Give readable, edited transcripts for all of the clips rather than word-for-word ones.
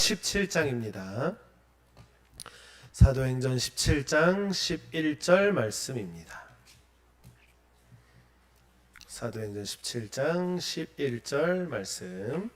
17장입니다. 사도행전 17장 11절 말씀입니다. 사도행전 17장 11절 말씀.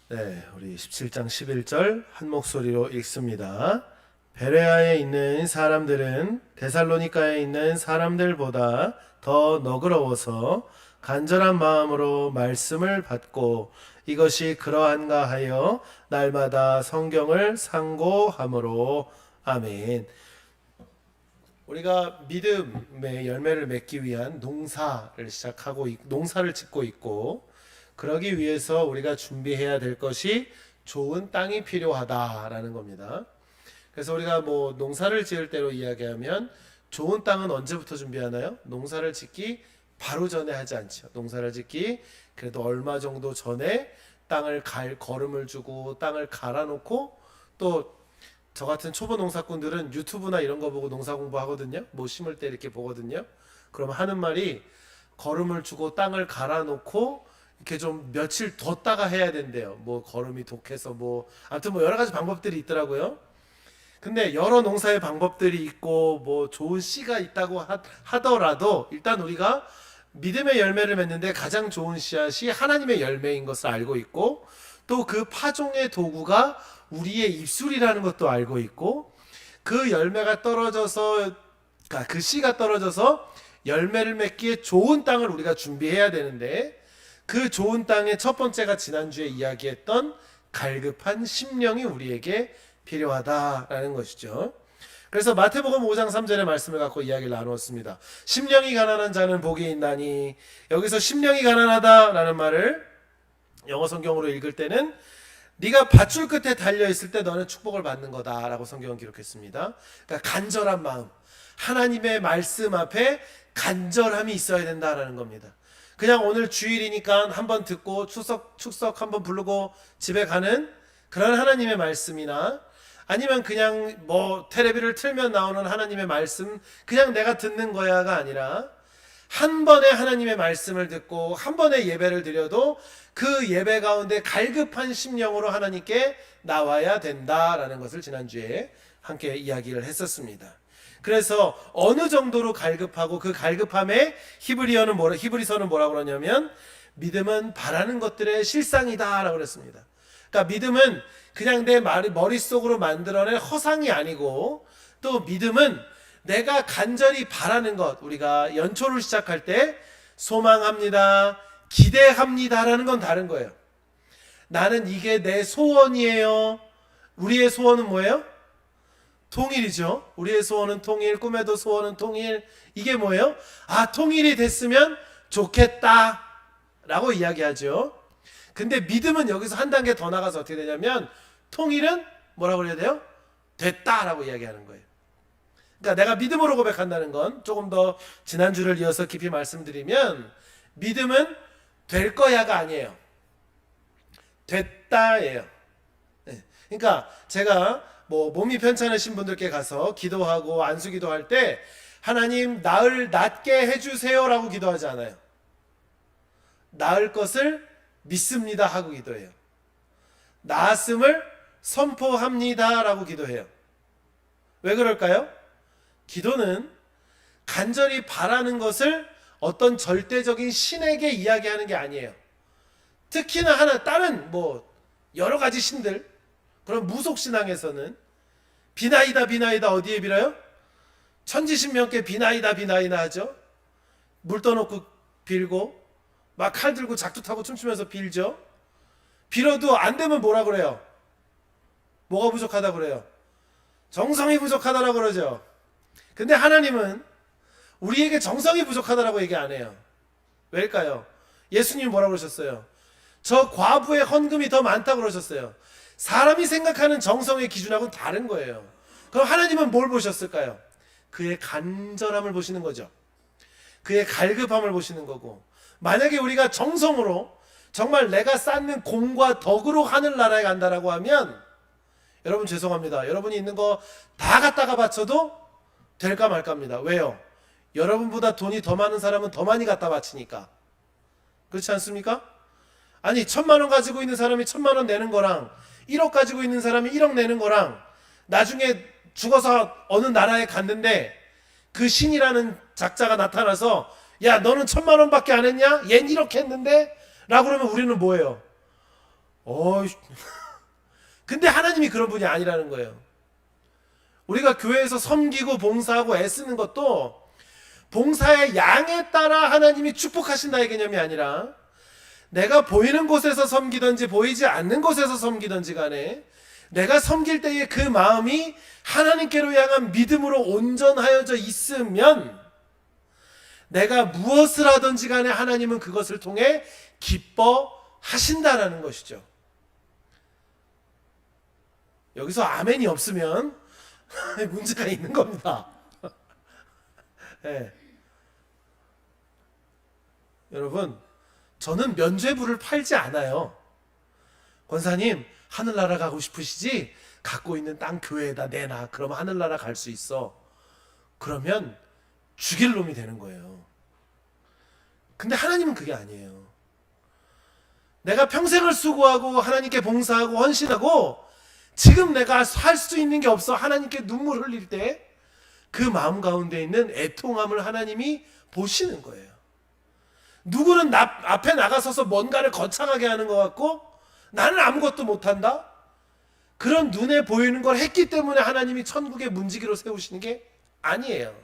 네, 우리 17장 11절 한 목소리로 읽습니다. 베레아에 있는 사람들은 데살로니가에 있는 사람들보다 더 너그러워서 간절한 마음으로 말씀을 받고 이것이 그러한가 하여 날마다 성경을 상고함으로. 아멘. 우리가 믿음의 열매를 맺기 위한 농사를 짓고 있고, 그러기 위해서 우리가 준비해야 될 것이 좋은 땅이 필요하다라는 겁니다. 그래서 우리가 농사를 지을 때로 이야기하면 좋은 땅은 언제부터 준비하나요? 농사를 짓기 바로 전에 하지 않죠. 농사를 짓기 그래도 얼마 정도 전에 땅을 거름을 주고 땅을 갈아놓고, 또 저 같은 초보 농사꾼들은 유튜브나 이런 거 보고 농사 공부하거든요. 심을 때 이렇게 보거든요. 그러면 하는 말이 거름을 주고 땅을 갈아놓고 이렇게 좀 며칠 뒀다가 해야 된대요. 거름이 독해서 아무튼 여러 가지 방법들이 있더라고요. 근데 여러 농사의 방법들이 있고 좋은 씨가 있다고 하더라도 일단 우리가 믿음의 열매를 맺는데 가장 좋은 씨앗이 하나님의 열매인 것을 알고 있고, 또 그 파종의 도구가 우리의 입술이라는 것도 알고 있고, 그 열매가 떨어져서, 그 씨가 떨어져서 열매를 맺기에 좋은 땅을 우리가 준비해야 되는데, 그 좋은 땅의 첫 번째가 지난주에 이야기했던 갈급한 심령이 우리에게 필요하다라는 것이죠. 그래서 마태복음 5장 3절의 말씀을 갖고 이야기를 나누었습니다. 심령이 가난한 자는 복이 있나니, 여기서 심령이 가난하다라는 말을 영어 성경으로 읽을 때는 네가 밧줄 끝에 달려있을 때 너는 축복을 받는 거다라고 성경은 기록했습니다. 그러니까 간절한 마음, 하나님의 말씀 앞에 간절함이 있어야 된다라는 겁니다. 그냥 오늘 주일이니까 한번 듣고 축석 한번 부르고 집에 가는 그런 하나님의 말씀이나, 아니면 그냥 텔레비를 틀면 나오는 하나님의 말씀 그냥 내가 듣는 거야가 아니라, 한 번에 하나님의 말씀을 듣고 한 번에 예배를 드려도 그 예배 가운데 갈급한 심령으로 하나님께 나와야 된다라는 것을 지난주에 함께 이야기를 했었습니다. 그래서 어느 정도로 갈급하고, 그 갈급함에 히브리서는 뭐라고 그러냐면 믿음은 바라는 것들의 실상이다라고 그랬습니다. 그러니까 믿음은 그냥 내 머릿속으로 만들어낸 허상이 아니고, 또 믿음은 내가 간절히 바라는 것, 우리가 연초를 시작할 때 소망합니다, 기대합니다라는 건 다른 거예요. 나는 이게 내 소원이에요. 우리의 소원은 뭐예요? 통일이죠. 우리의 소원은 통일, 꿈에도 소원은 통일. 이게 뭐예요? 통일이 됐으면 좋겠다 라고 이야기하죠. 근데 믿음은 여기서 한 단계 더 나가서 어떻게 되냐면, 통일은 뭐라고 해야 돼요? 됐다라고 이야기하는 거예요. 그러니까 내가 믿음으로 고백한다는 건, 조금 더 지난주를 이어서 깊이 말씀드리면, 믿음은 될 거야가 아니에요. 됐다예요. 그러니까 제가 몸이 편찮으신 분들께 가서 기도하고 안수기도 할 때 하나님 낫게 해주세요라고 기도하지 않아요. 나을 것을 믿습니다 하고 기도해요. 나았음을 선포합니다라고 기도해요. 왜 그럴까요? 기도는 간절히 바라는 것을 어떤 절대적인 신에게 이야기하는 게 아니에요. 특히나 다른 여러 가지 신들, 그런 무속신앙에서는 비나이다 어디에 빌어요? 천지신명께 비나이다 하죠. 물 떠놓고 빌고 막 칼 들고 작두 타고 춤추면서 빌죠. 빌어도 안 되면 뭐라 그래요? 뭐가 부족하다 그래요? 정성이 부족하다라고 그러죠. 근데 하나님은 우리에게 정성이 부족하다라고 얘기 안 해요. 왜일까요? 예수님이 뭐라고 그러셨어요? 저 과부의 헌금이 더 많다고 그러셨어요. 사람이 생각하는 정성의 기준하고는 다른 거예요. 그럼 하나님은 뭘 보셨을까요? 그의 간절함을 보시는 거죠. 그의 갈급함을 보시는 거고, 만약에 우리가 정성으로 정말 내가 쌓는 공과 덕으로 하늘나라에 간다라고 하면, 여러분 죄송합니다. 여러분이 있는 거 다 갖다가 바쳐도 될까 말까입니다. 왜요? 여러분보다 돈이 더 많은 사람은 더 많이 갖다 바치니까. 그렇지 않습니까? 아니 1,000만 원 가지고 있는 사람이 1,000만 원 내는 거랑 1억 가지고 있는 사람이 1억 내는 거랑 나중에 죽어서 어느 나라에 갔는데 그 신이라는 작자가 나타나서 야 너는 1,000만 원밖에 안 했냐? 얜 1억 했는데? 라고 그러면 우리는 뭐예요? 근데 하나님이 그런 분이 아니라는 거예요. 우리가 교회에서 섬기고 봉사하고 애쓰는 것도 봉사의 양에 따라 하나님이 축복하신다의 개념이 아니라 내가 보이는 곳에서 섬기든지 보이지 않는 곳에서 섬기든지 간에 내가 섬길 때의 그 마음이 하나님께로 향한 믿음으로 온전하여져 있으면 내가 무엇을 하든지 간에 하나님은 그것을 통해 기뻐하신다라는 것이죠. 여기서 아멘이 없으면 문제가 있는 겁니다. 네. 여러분, 저는 면죄부를 팔지 않아요. 권사님, 하늘나라 가고 싶으시지? 갖고 있는 땅 교회에다 내놔. 그럼 하늘나라 갈 수 있어. 그러면 죽일 놈이 되는 거예요. 근데 하나님은 그게 아니에요. 내가 평생을 수고하고 하나님께 봉사하고 헌신하고 지금 내가 할 수 있는 게 없어 하나님께 눈물 흘릴 때 그 마음 가운데 있는 애통함을 하나님이 보시는 거예요. 누구는 앞에 나가서서 뭔가를 거창하게 하는 것 같고 나는 아무것도 못한다? 그런 눈에 보이는 걸 했기 때문에 하나님이 천국의 문지기로 세우시는 게 아니에요.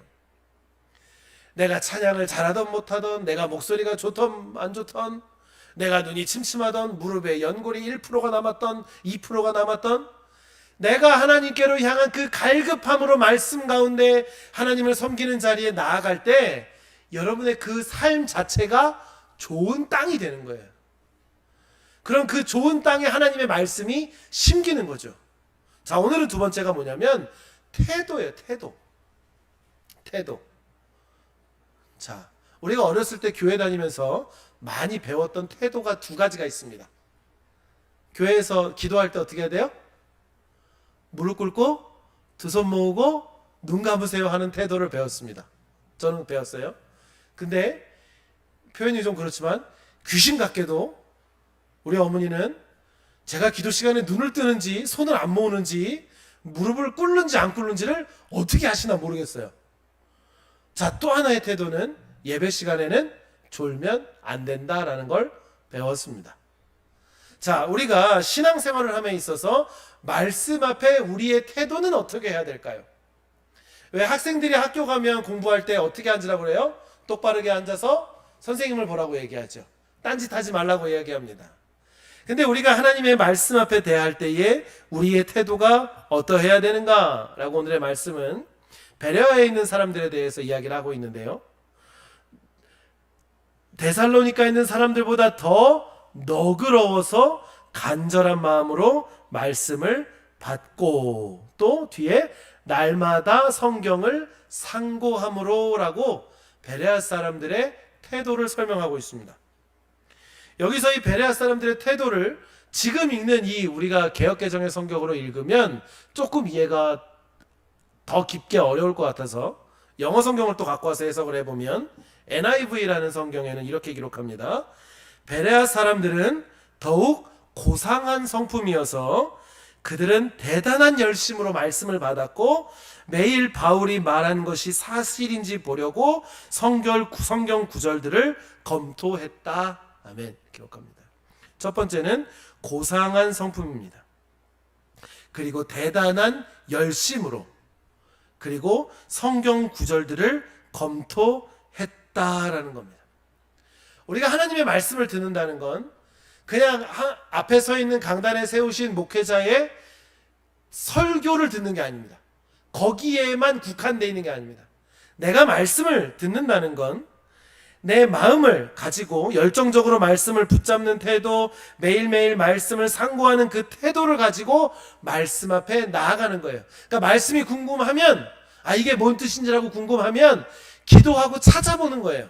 내가 찬양을 잘하던 못하던, 내가 목소리가 좋던 안 좋던, 내가 눈이 침침하던, 무릎에 연골이 1%가 남았던 2%가 남았던, 내가 하나님께로 향한 그 갈급함으로 말씀 가운데 하나님을 섬기는 자리에 나아갈 때 여러분의 그 삶 자체가 좋은 땅이 되는 거예요. 그럼 그 좋은 땅에 하나님의 말씀이 심기는 거죠. 자, 오늘은 두 번째가 뭐냐면 태도예요. 태도. 자, 우리가 어렸을 때 교회 다니면서 많이 배웠던 태도가 두 가지가 있습니다. 교회에서 기도할 때 어떻게 해야 돼요? 무릎 꿇고 두 손 모으고 눈 감으세요 하는 태도를 배웠습니다. 저는 배웠어요. 근데 표현이 좀 그렇지만 귀신 같게도 우리 어머니는 제가 기도 시간에 눈을 뜨는지 손을 안 모으는지 무릎을 꿇는지 안 꿇는지를 어떻게 하시나 모르겠어요. 자, 또 하나의 태도는 예배 시간에는 졸면 안 된다라는 걸 배웠습니다. 자, 우리가 신앙생활을 함에 있어서 말씀 앞에 우리의 태도는 어떻게 해야 될까요? 왜 학생들이 학교 가면 공부할 때 어떻게 앉으라고 그래요? 똑바르게 앉아서 선생님을 보라고 얘기하죠. 딴짓하지 말라고 얘기합니다. 근데 우리가 하나님의 말씀 앞에 대할 때에 우리의 태도가 어떠해야 되는가라고 오늘의 말씀은 베레아에 있는 사람들에 대해서 이야기를 하고 있는데요. 데살로니가에 있는 사람들보다 더 너그러워서 간절한 마음으로 말씀을 받고 또 뒤에 날마다 성경을 상고함으로 라고 베레아 사람들의 태도를 설명하고 있습니다. 여기서 이 베레아 사람들의 태도를 지금 읽는 이 우리가 개역개정의 성경으로 읽으면 조금 이해가 더 깊게 어려울 것 같아서 영어 성경을 또 갖고 와서 해석을 해보면 NIV라는 성경에는 이렇게 기록합니다. 베레아 사람들은 더욱 고상한 성품이어서 그들은 대단한 열심으로 말씀을 받았고 매일 바울이 말한 것이 사실인지 보려고 성경 구절들을 검토했다. 아멘. 기록합니다. 첫 번째는 고상한 성품입니다. 그리고 대단한 열심으로 그리고 성경 구절들을 검토했다라는 겁니다. 우리가 하나님의 말씀을 듣는다는 건 그냥 앞에 서 있는 강단에 세우신 목회자의 설교를 듣는 게 아닙니다. 거기에만 국한되어 있는 게 아닙니다. 내가 말씀을 듣는다는 건 내 마음을 가지고 열정적으로 말씀을 붙잡는 태도, 매일매일 말씀을 상고하는 그 태도를 가지고 말씀 앞에 나아가는 거예요. 그러니까 말씀이 궁금하면 이게 뭔 뜻인지라고 궁금하면 기도하고 찾아보는 거예요.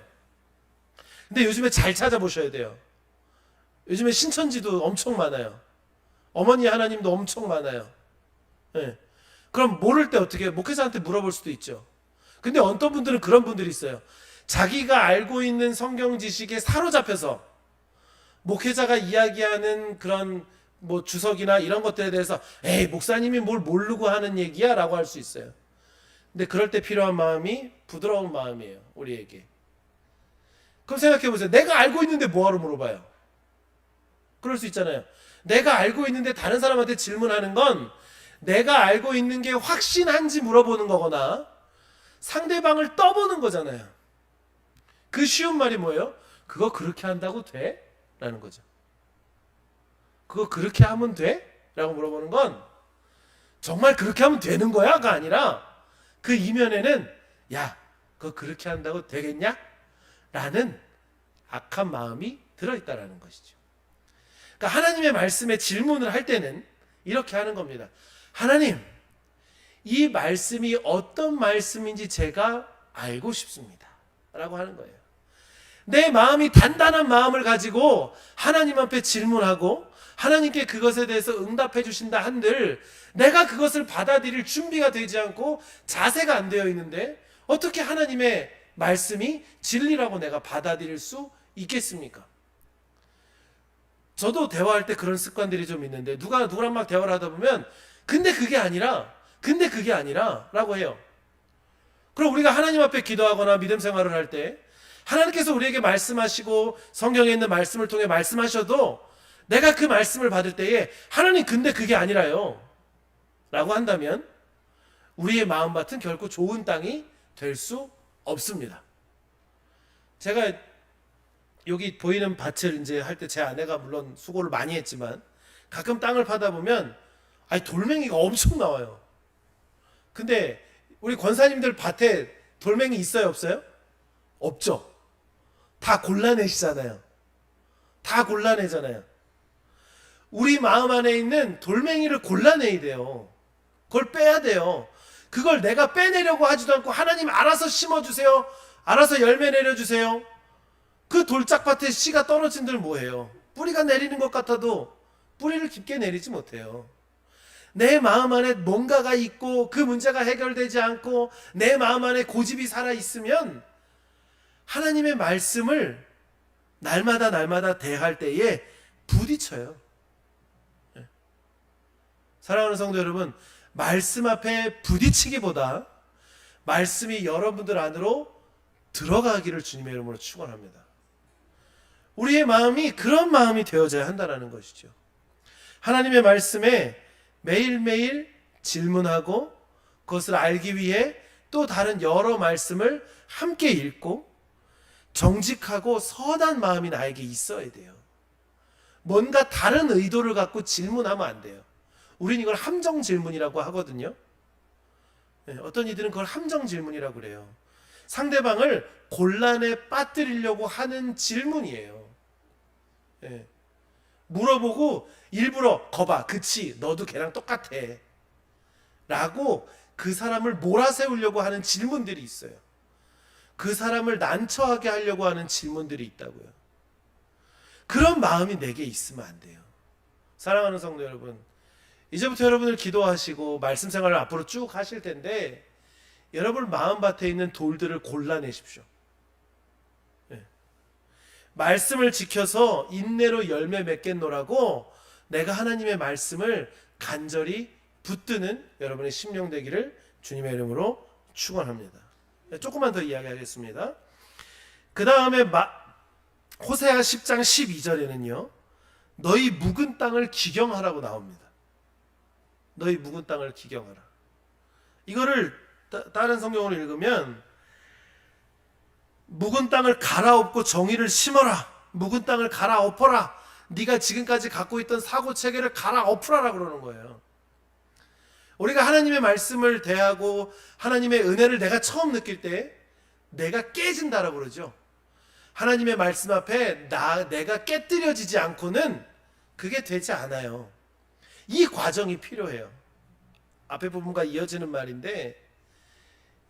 근데 요즘에 잘 찾아보셔야 돼요. 요즘에 신천지도 엄청 많아요. 어머니 하나님도 엄청 많아요. 네. 그럼 모를 때 어떻게 해요? 목회자한테 물어볼 수도 있죠. 근데 어떤 분들은 그런 분들이 있어요. 자기가 알고 있는 성경 지식에 사로잡혀서 목회자가 이야기하는 그런 뭐 주석이나 이런 것들에 대해서 에이 목사님이 뭘 모르고 하는 얘기야 라고 할 수 있어요. 근데 그럴 때 필요한 마음이 부드러운 마음이에요. 우리에게. 그럼 생각해 보세요. 내가 알고 있는데 뭐하러 물어봐요? 그럴 수 있잖아요. 내가 알고 있는데 다른 사람한테 질문하는 건 내가 알고 있는 게 확신한지 물어보는 거거나 상대방을 떠보는 거잖아요. 그 쉬운 말이 뭐예요? 그거 그렇게 한다고 돼? 라는 거죠. 그거 그렇게 하면 돼? 라고 물어보는 건 정말 그렇게 하면 되는 거야? 가 아니라 그 이면에는 야, 그거 그렇게 한다고 되겠냐? 라는 악한 마음이 들어있다라는 것이죠. 그러니까 하나님의 말씀에 질문을 할 때는 이렇게 하는 겁니다. 하나님, 이 말씀이 어떤 말씀인지 제가 알고 싶습니다. 라고 하는 거예요. 내 마음이 단단한 마음을 가지고 하나님 앞에 질문하고 하나님께 그것에 대해서 응답해 주신다 한들 내가 그것을 받아들일 준비가 되지 않고 자세가 안 되어 있는데 어떻게 하나님의 말씀이 진리라고 내가 받아들일 수 있겠습니까? 저도 대화할 때 그런 습관들이 좀 있는데 누구랑 막 대화를 하다 보면 근데 그게 아니라 라고 해요. 그럼 우리가 하나님 앞에 기도하거나 믿음 생활을 할 때 하나님께서 우리에게 말씀하시고 성경에 있는 말씀을 통해 말씀하셔도 내가 그 말씀을 받을 때에 하나님 근데 그게 아니라요 라고 한다면 우리의 마음밭은 결코 좋은 땅이 될 수 없습니다. 제가 여기 보이는 밭을 이제 할 때 제 아내가 물론 수고를 많이 했지만 가끔 땅을 파다 보면 돌멩이가 엄청 나와요. 근데 우리 권사님들 밭에 돌멩이 있어요, 없어요? 없죠. 다 골라내시잖아요. 다 골라내잖아요. 우리 마음 안에 있는 돌멩이를 골라내야 돼요. 그걸 빼야 돼요. 그걸 내가 빼내려고 하지도 않고 하나님 알아서 심어주세요. 알아서 열매 내려주세요. 그 돌짝밭에 씨가 떨어진들 뭐해요? 뿌리가 내리는 것 같아도 뿌리를 깊게 내리지 못해요. 내 마음 안에 뭔가가 있고 그 문제가 해결되지 않고 내 마음 안에 고집이 살아있으면 하나님의 말씀을 날마다 대할 때에 부딪혀요. 사랑하는 성도 여러분, 말씀 앞에 부딪히기보다 말씀이 여러분들 안으로 들어가기를 주님의 이름으로 축원합니다. 우리의 마음이 그런 마음이 되어져야 한다는 것이죠. 하나님의 말씀에 매일매일 질문하고 그것을 알기 위해 또 다른 여러 말씀을 함께 읽고 정직하고 선한 마음이 나에게 있어야 돼요. 뭔가 다른 의도를 갖고 질문하면 안 돼요. 우린 이걸 함정 질문이라고 하거든요. 어떤 이들은 그걸 함정 질문이라고 그래요. 상대방을 곤란에 빠뜨리려고 하는 질문이에요. 물어보고 일부러 거봐, 그치, 너도 걔랑 똑같아 라고 그 사람을 몰아세우려고 하는 질문들이 있어요. 그 사람을 난처하게 하려고 하는 질문들이 있다고요. 그런 마음이 내게 있으면 안 돼요. 사랑하는 성도 여러분, 이제부터 여러분을 기도하시고 말씀 생활을 앞으로 쭉 하실 텐데 여러분 마음밭에 있는 돌들을 골라내십시오. 말씀을 지켜서 인내로 열매 맺겠노라고 내가 하나님의 말씀을 간절히 붙드는 여러분의 심령 되기를 주님의 이름으로 축원합니다. 조금만 더 이야기하겠습니다. 그 다음에 호세아 10장 12절에는요 너희 묵은 땅을 기경하라고 나옵니다. 너희 묵은 땅을 기경하라. 이거를 다른 성경으로 읽으면 묵은 땅을 갈아엎고 정의를 심어라. 묵은 땅을 갈아엎어라. 네가 지금까지 갖고 있던 사고체계를 갈아엎으라라고 그러는 거예요. 우리가 하나님의 말씀을 대하고 하나님의 은혜를 내가 처음 느낄 때 내가 깨진다라고 그러죠. 하나님의 말씀 앞에 내가 깨뜨려지지 않고는 그게 되지 않아요. 이 과정이 필요해요. 앞에 부분과 이어지는 말인데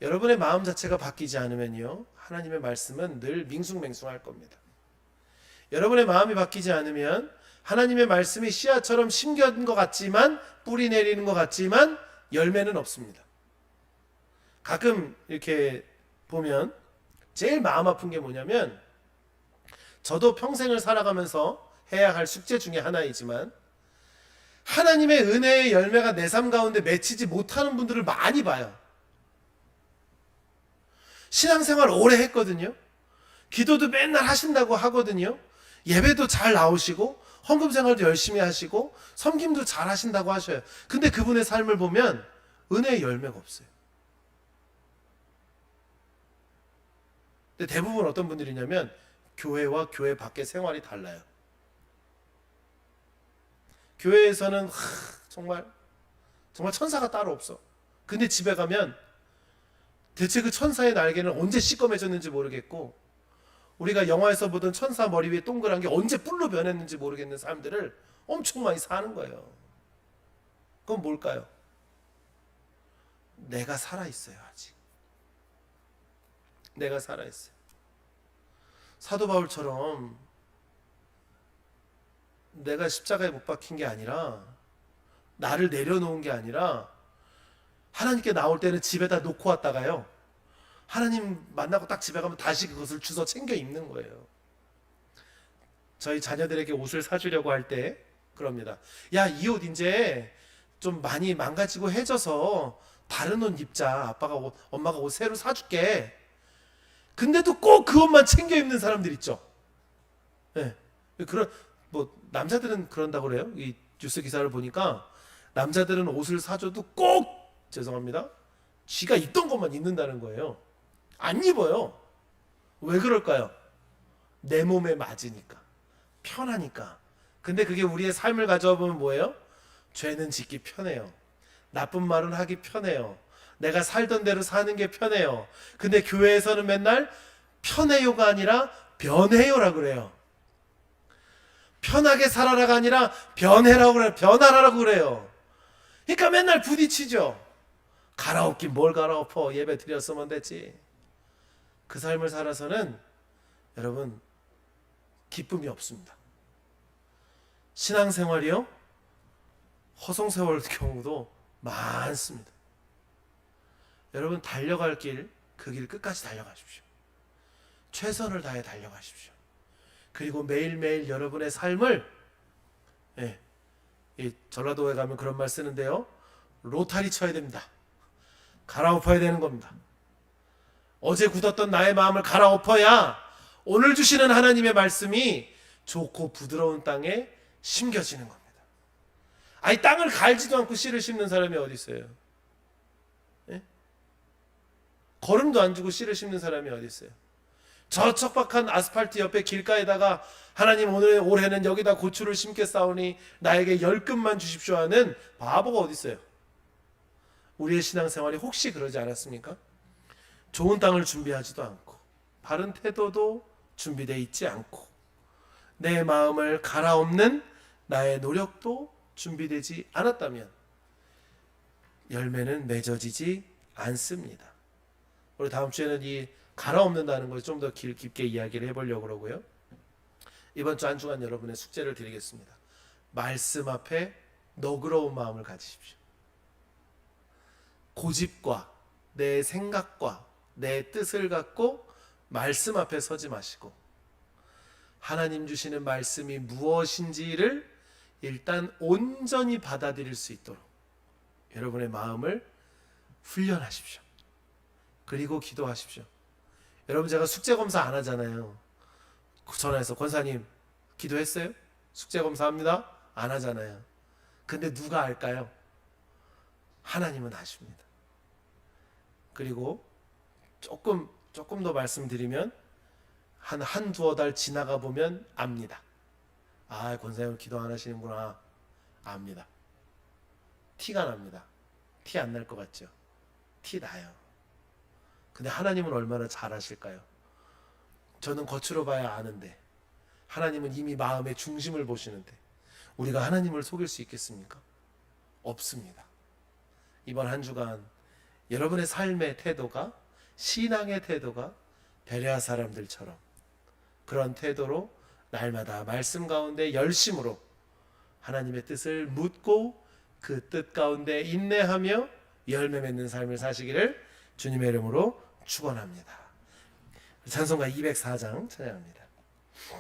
여러분의 마음 자체가 바뀌지 않으면요 하나님의 말씀은 늘 밍숭맹숭할 겁니다. 여러분의 마음이 바뀌지 않으면 하나님의 말씀이 씨앗처럼 심겨진 것 같지만 뿌리 내리는 것 같지만 열매는 없습니다. 가끔 이렇게 보면 제일 마음 아픈 게 뭐냐면 저도 평생을 살아가면서 해야 할 숙제 중에 하나이지만 하나님의 은혜의 열매가 내 삶 가운데 맺히지 못하는 분들을 많이 봐요. 신앙생활 오래 했거든요. 기도도 맨날 하신다고 하거든요. 예배도 잘 나오시고 헌금 생활도 열심히 하시고 섬김도 잘 하신다고 하셔요. 근데 그분의 삶을 보면 은혜의 열매가 없어요. 근데 대부분 어떤 분들이냐면 교회와 교회 밖의 생활이 달라요. 교회에서는 정말 천사가 따로 없어. 근데 집에 가면 대체 그 천사의 날개는 언제 시꺼매졌는지 모르겠고, 우리가 영화에서 보던 천사 머리 위에 동그란 게 언제 뿔로 변했는지 모르겠는 사람들을 엄청 많이 사는 거예요. 그건 뭘까요? 내가 살아있어요. 아직 내가 살아있어요. 사도 바울처럼 내가 십자가에 못 박힌 게 아니라, 나를 내려놓은 게 아니라 하나님께 나올 때는 집에다 놓고 왔다가요, 하나님 만나고 딱 집에 가면 다시 그것을 주워 챙겨 입는 거예요. 저희 자녀들에게 옷을 사주려고 할 때 그럽니다. 야, 이 옷 이제 좀 많이 망가지고 해져서 다른 옷 입자. 엄마가 옷 새로 사줄게. 근데도 꼭 그 옷만 챙겨 입는 사람들 있죠. 네. 남자들은 그런다고 그래요. 이 뉴스 기사를 보니까 남자들은 옷을 사줘도 꼭, 죄송합니다, 쥐가 입던 것만 입는다는 거예요. 안 입어요. 왜 그럴까요? 내 몸에 맞으니까, 편하니까. 근데 그게 우리의 삶을 가져와 보면 뭐예요? 죄는 짓기 편해요. 나쁜 말은 하기 편해요. 내가 살던 대로 사는 게 편해요. 근데 교회에서는 맨날 편해요가 아니라 변해요라고 그래요. 편하게 살아라가 아니라 변해라고 그래요. 변하라고 그래요. 그러니까 맨날 부딪히죠. 갈아엎긴 뭘 갈아엎어. 예배 드렸으면 됐지. 그 삶을 살아서는 여러분 기쁨이 없습니다. 신앙생활이요, 허송세월 경우도 많습니다. 여러분 달려갈 길, 그 길 끝까지 달려가십시오. 최선을 다해 달려가십시오. 그리고 매일매일 여러분의 삶을, 이 전라도에 가면 그런 말 쓰는데요, 로타리 쳐야 됩니다. 갈아엎어야 되는 겁니다. 어제 굳었던 나의 마음을 갈아엎어야 오늘 주시는 하나님의 말씀이 좋고 부드러운 땅에 심겨지는 겁니다. 아니, 땅을 갈지도 않고 씨를 심는 사람이 어디 있어요? 걸음도 안 주고 씨를 심는 사람이 어디 있어요? 저 척박한 아스팔트 옆에 길가에다가 하나님 올해는 여기다 고추를 심겠사오니 나에게 10끔만 주십시오 하는 바보가 어디 있어요? 우리의 신앙생활이 혹시 그러지 않았습니까? 좋은 땅을 준비하지도 않고 바른 태도도 준비되어 있지 않고 내 마음을 갈아엎는 나의 노력도 준비되지 않았다면 열매는 맺어지지 않습니다. 우리 다음 주에는 이 갈아엎는다는 것을 좀 더 깊게 이야기를 해보려고 그러고요. 이번 주 한 주간 여러분의 숙제를 드리겠습니다. 말씀 앞에 너그러운 마음을 가지십시오. 고집과 내 생각과 내 뜻을 갖고 말씀 앞에 서지 마시고 하나님 주시는 말씀이 무엇인지를 일단 온전히 받아들일 수 있도록 여러분의 마음을 훈련하십시오. 그리고 기도하십시오. 여러분, 제가 숙제 검사 안 하잖아요. 전화해서 권사님 기도했어요? 숙제 검사합니다. 안 하잖아요. 근데 누가 알까요? 하나님은 아십니다. 그리고 조금 더 말씀드리면 한두어 달 지나가 보면 압니다. 아, 권사님 기도 안 하시는구나. 압니다. 티가 납니다. 티 안 날 것 같죠? 티 나요. 근데 하나님은 얼마나 잘 아실까요? 저는 겉으로 봐야 아는데 하나님은 이미 마음의 중심을 보시는데 우리가 하나님을 속일 수 있겠습니까? 없습니다. 이번 한 주간 여러분의 삶의 태도가, 신앙의 태도가 베레아 사람들처럼 그런 태도로 날마다 말씀 가운데 열심으로 하나님의 뜻을 묻고 그 뜻 가운데 인내하며 열매 맺는 삶을 사시기를 주님의 이름으로 축원합니다. 찬송가 204장 찬양합니다.